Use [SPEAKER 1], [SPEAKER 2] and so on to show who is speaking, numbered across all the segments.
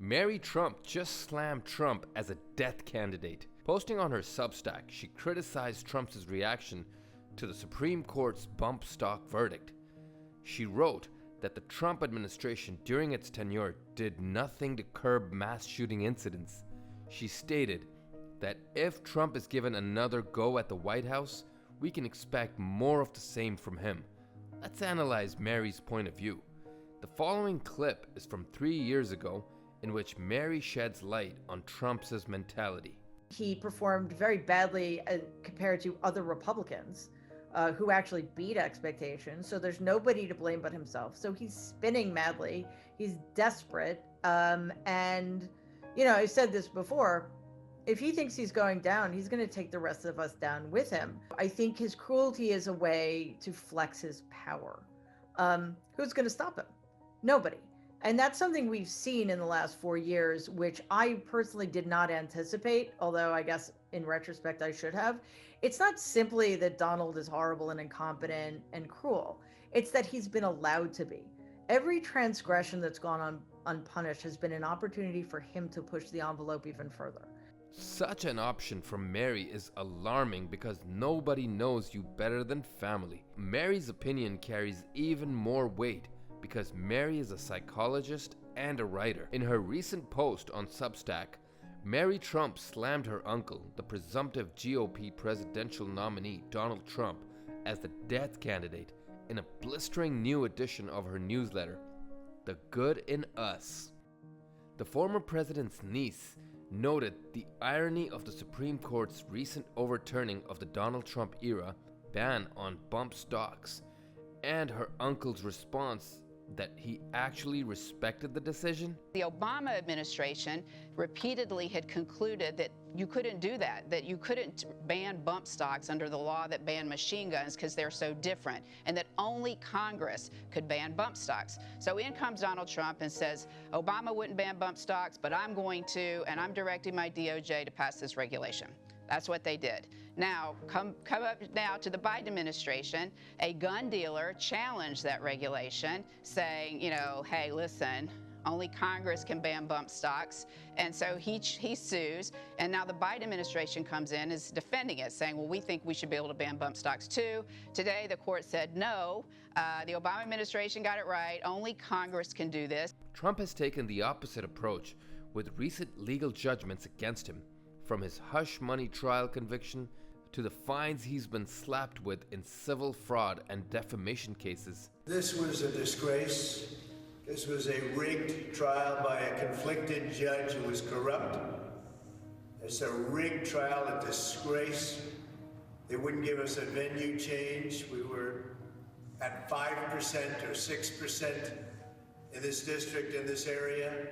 [SPEAKER 1] Mary Trump just slammed Trump as a death candidate. Posting on her Substack, she criticized Trump's reaction to the Supreme Court's bump stock verdict. She wrote that the Trump administration during its tenure did nothing to curb mass shooting incidents. She stated that if Trump is given another go at the White House, we can expect more of the same from him. Let's analyze Mary's point of view. The following clip is from 3 years ago, in which Mary sheds light on Trump's mentality.
[SPEAKER 2] He performed very badly compared to other Republicans who actually beat expectations. So there's nobody to blame but himself. So he's spinning madly. He's desperate. And, you know, I said this before, if he thinks he's going down, he's going to take the rest of us down with him. I think his cruelty is a way to flex his power. Who's going to stop him? Nobody. And that's something we've seen in the last 4 years, which I personally did not anticipate, although I guess in retrospect I should have. It's not simply that Donald is horrible and incompetent and cruel. It's that he's been allowed to be. Every transgression that's gone on unpunished has been an opportunity for him to push the envelope even further.
[SPEAKER 1] Such an option from Mary is alarming because nobody knows you better than family. Mary's opinion carries even more weight because Mary is a psychologist and a writer. In her recent post on Substack, Mary Trump slammed her uncle, the presumptive GOP presidential nominee Donald Trump, as the death candidate in a blistering new edition of her newsletter, The Good in Us. The former president's niece noted the irony of the Supreme Court's recent overturning of the Donald Trump era ban on bump stocks, and her uncle's response that he actually respected the decision.
[SPEAKER 3] The Obama administration repeatedly had concluded that you couldn't do that you couldn't ban bump stocks under the law that banned machine guns because they're so different, and that only Congress could ban bump stocks. So in comes Donald Trump and says, Obama wouldn't ban bump stocks, but I'm going to, and I'm directing my DOJ to pass this regulation. That's what they did. Now, come up now to the Biden administration. A gun dealer challenged that regulation, saying, you know, hey, listen, only Congress can ban bump stocks. And so he sues, and now the Biden administration comes in, is defending it, saying, well, we think we should be able to ban bump stocks too. Today, the court said, no, the Obama administration got it right. Only Congress can do this.
[SPEAKER 1] Trump has taken the opposite approach with recent legal judgments against him, from his hush money trial conviction to the fines he's been slapped with in civil fraud and defamation cases.
[SPEAKER 4] This was a disgrace. This was a rigged trial by a conflicted judge who was corrupt. It's a rigged trial, a disgrace. They wouldn't give us a venue change. We were at 5% or 6% in this district, in this area.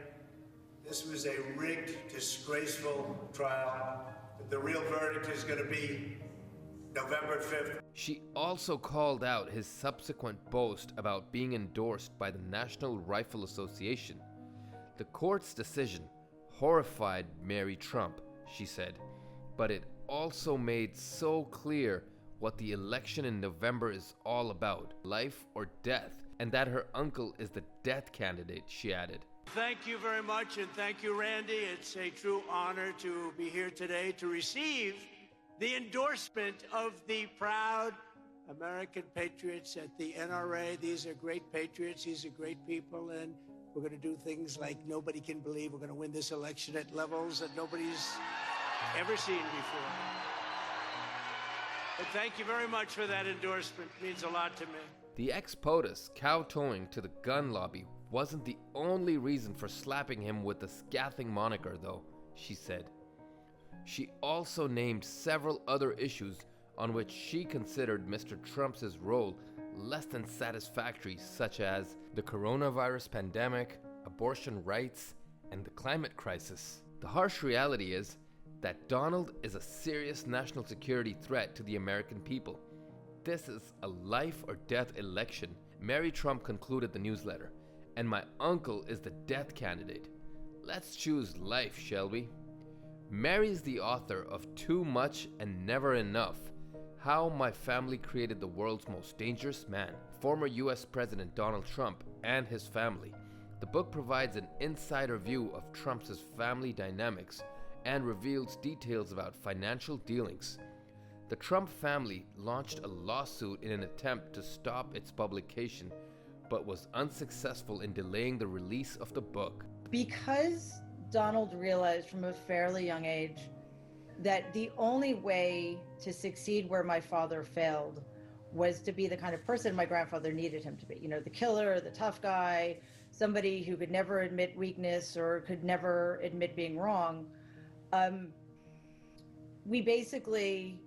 [SPEAKER 4] This was a rigged, disgraceful trial. But the real verdict is going to be November 5th.
[SPEAKER 1] She also called out his subsequent boast about being endorsed by the National Rifle Association. The court's decision horrified Mary Trump, she said, but it also made so clear what the election in November is all about, life or death, and that her uncle is the death candidate, she added.
[SPEAKER 4] Thank you very much, and thank you, Randy. It's a true honor to be here today to receive the endorsement of the proud American patriots at the NRA. These are great patriots. These are great people, and we're going to do things like nobody can believe. We're going to win this election at levels that nobody's ever seen before. But thank you very much for that endorsement. It means a lot to me.
[SPEAKER 1] The ex-POTUS kowtowing to the gun lobby wasn't the only reason for slapping him with the scathing moniker, though, she said. She also named several other issues on which she considered Mr. Trump's role less than satisfactory, such as the coronavirus pandemic, abortion rights, and the climate crisis. The harsh reality is that Donald is a serious national security threat to the American people. This is a life or death election, Mary Trump concluded the newsletter, and my uncle is the death candidate. Let's choose life, shall we? Mary is the author of Too Much and Never Enough, How My Family Created the World's Most Dangerous Man, former US President Donald Trump and his family, The book provides an insider view of Trump's family dynamics and reveals details about financial dealings. The Trump family launched a lawsuit in an attempt to stop its publication, but was unsuccessful in delaying the release of the book.
[SPEAKER 2] Because Donald realized from a fairly young age that the only way to succeed where my father failed was to be the kind of person my grandfather needed him to be. You know, the killer, the tough guy, somebody who could never admit weakness or could never admit being wrong. We basically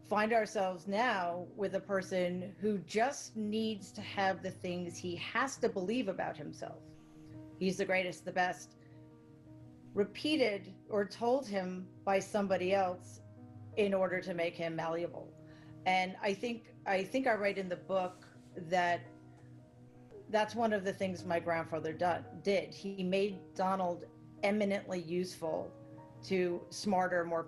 [SPEAKER 2] find ourselves now with a person who just needs to have the things he has to believe about himself. He's the greatest, the best, repeated or told him by somebody else in order to make him malleable. And I think I write in the book that that's one of the things my grandfather did. He made Donald eminently useful to smarter, more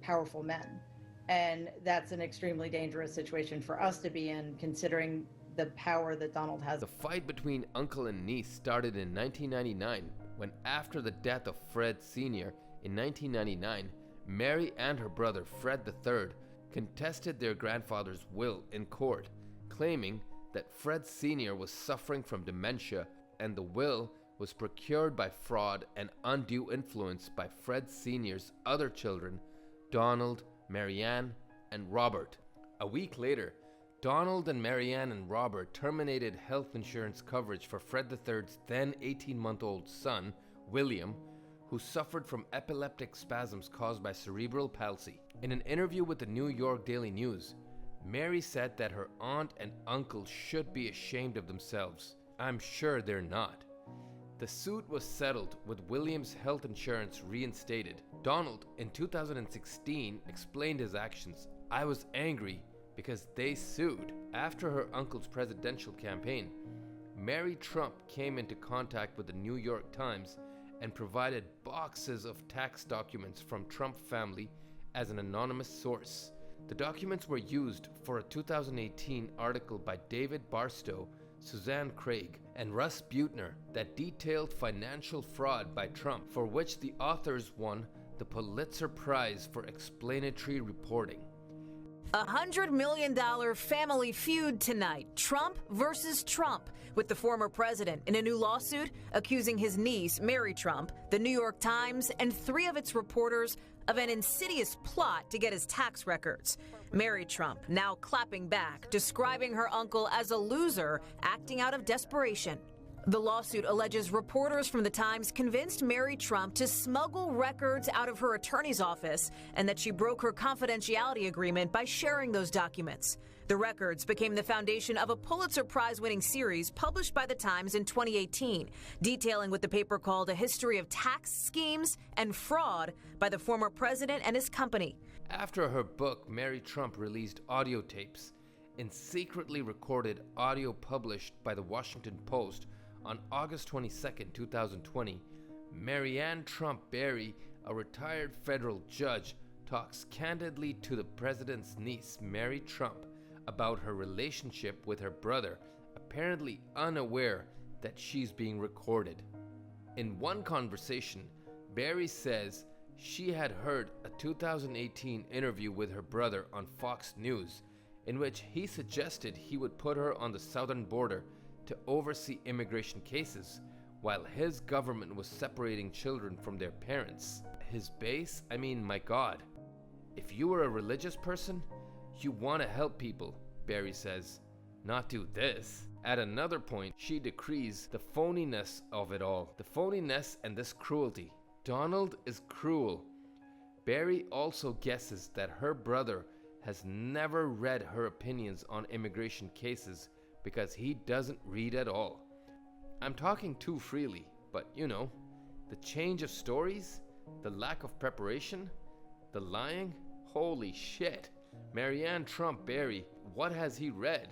[SPEAKER 2] powerful men. And that's an extremely dangerous situation for us to be in, considering the power that Donald has.
[SPEAKER 1] The fight between uncle and niece started in 1999, when after the death of Fred Sr. in 1999, Mary and her brother Fred III contested their grandfather's will in court, claiming that Fred Sr. was suffering from dementia and the will was procured by fraud and undue influence by Fred Sr.'s other children, Donald, Marianne, and Robert. A week later, Donald and Marianne and Robert terminated health insurance coverage for Fred III's then 18-month-old son, William, who suffered from epileptic spasms caused by cerebral palsy. In an interview with the New York Daily News, Mary said that her aunt and uncle should be ashamed of themselves. I'm sure they're not. The suit was settled with William's health insurance reinstated. Donald, in 2016, explained his actions. I was angry because they sued. After her uncle's presidential campaign, Mary Trump came into contact with the New York Times and provided boxes of tax documents from Trump family as an anonymous source. The documents were used for a 2018 article by David Barstow, Suzanne Craig, and Russ Buettner that detailed financial fraud by Trump, for which the authors won the Pulitzer Prize for explanatory reporting.
[SPEAKER 5] $100 million family feud tonight. Trump versus Trump, with the former president in a new lawsuit accusing his niece, Mary Trump, the New York Times, and 3 of its reporters of an insidious plot to get his tax records. Mary Trump now clapping back, describing her uncle as a loser, acting out of desperation. The lawsuit alleges reporters from the Times convinced Mary Trump to smuggle records out of her attorney's office and that she broke her confidentiality agreement by sharing those documents. The records became the foundation of a Pulitzer Prize-winning series published by the Times in 2018, detailing what the paper called a history of tax schemes and fraud by the former president and his company.
[SPEAKER 1] After her book, Mary Trump released audio tapes and secretly recorded audio published by the Washington Post on August 22, 2020. Marianne Trump Barry, a retired federal judge, talks candidly to the president's niece, Mary Trump, about her relationship with her brother, apparently unaware that she's being recorded. In one conversation, Barry says she had heard a 2018 interview with her brother on Fox News, in which he suggested he would put her on the southern border to oversee immigration cases, while his government was separating children from their parents. His base? I mean, my God. If you were a religious person, you want to help people, Barry says, not do this. At another point, she decrees the phoniness of it all. The phoniness and this cruelty. Donald is cruel. Barry also guesses that her brother has never read her opinions on immigration cases because he doesn't read at all. I'm talking too freely, but you know, the change of stories, the lack of preparation, the lying, holy shit. Marianne Trump Barry, what has he read?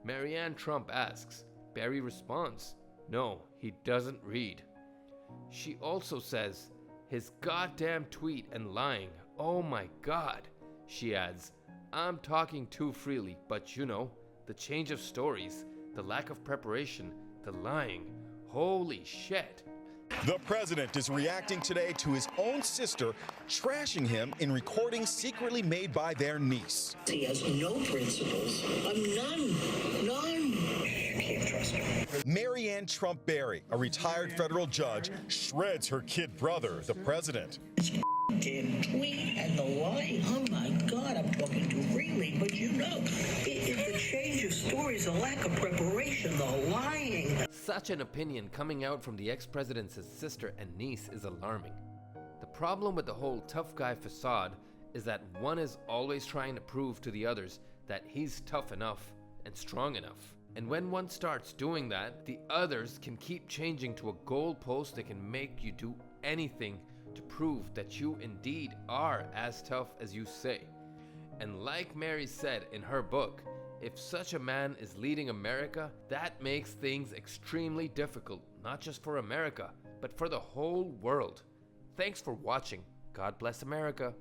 [SPEAKER 1] Marianne Trump asks. Barry responds, no, he doesn't read. She also says, his goddamn tweet and lying, oh my God. She adds, I'm talking too freely, but you know, the change of stories, the lack of preparation, the lying, Holy shit.
[SPEAKER 6] The president is reacting today to his own sister trashing him in recordings secretly made by their niece.
[SPEAKER 7] He has no principles. None. You can't trust him.
[SPEAKER 6] Marianne Trump Berry, a retired federal judge, shreds her kid brother, the president.
[SPEAKER 7] Damn tweet and the lying. Oh my God, I'm talking too freely, but you know, it's the change of stories, the lack of preparation, the lying.
[SPEAKER 1] Such an opinion coming out from the ex-president's sister and niece is alarming. The problem with the whole tough guy facade is that one is always trying to prove to the others that he's tough enough and strong enough. And when one starts doing that, the others can keep changing to a goalpost that can make you do anything to prove that you indeed are as tough as you say. And like Mary said in her book, if such a man is leading America, that makes things extremely difficult, not just for America, but for the whole world. Thanks for watching. God bless America.